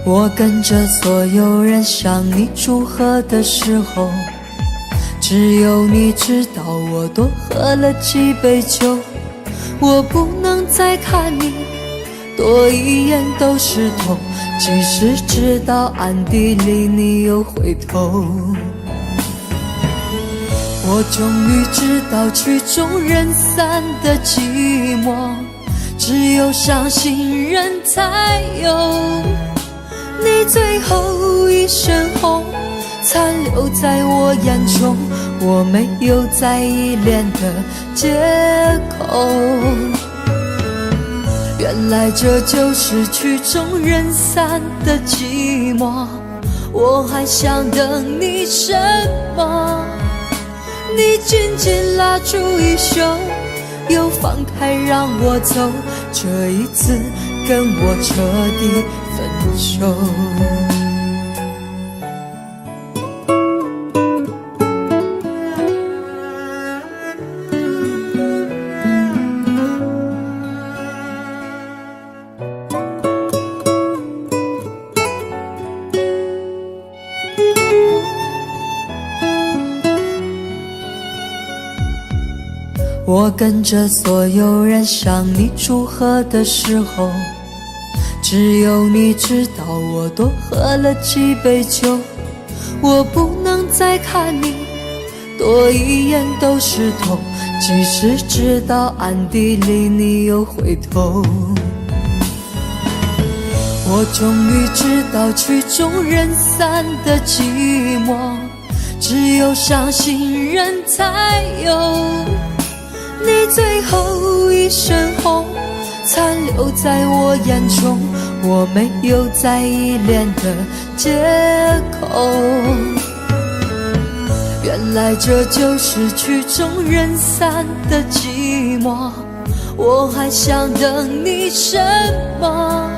我跟着所有人向你祝贺的时候，只有你知道我多喝了几杯酒。我不能再看你多一眼都是痛，即使知道暗地里你又回头。我终于知道曲终人散的寂寞，只有伤心人才有。你最后一身红残留在我眼中，我没有再依恋的借口。原来这就是曲终人散的寂寞，我还想等你什么？你紧紧拉住衣袖，又放开让我走，这一次跟我彻底分手。我跟着所有人向你祝贺的时候，只有你知道我多喝了几杯酒。我不能再看你多一眼都是痛，即使知道暗地里你又回头。我终于知道曲终人散的寂寞，只有伤心人才有。你最后一身红残留在我眼中，我没有再依恋的借口。原来这就是曲终人散的寂寞，我还想等你什么？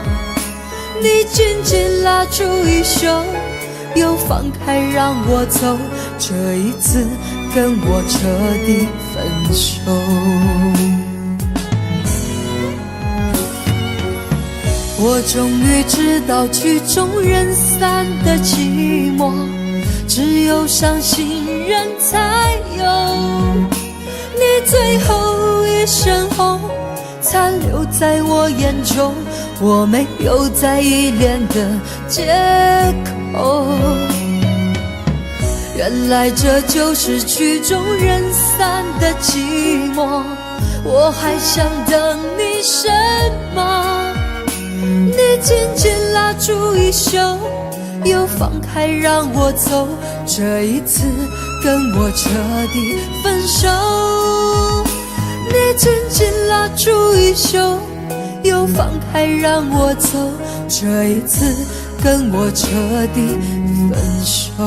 你紧紧拉住衣袖，又放开让我走，这一次跟我彻底分手。我终于知道曲终人散的寂寞，只有伤心人才有。你最后一身红残留在我眼中，我没有再依恋的借口。原来这就是曲终人散的寂寞，我还想等你什么？你紧紧拉住衣袖，又放开让我走，这一次跟我彻底分手。你紧紧拉住衣袖，又放开让我走，这一次跟我彻底分手。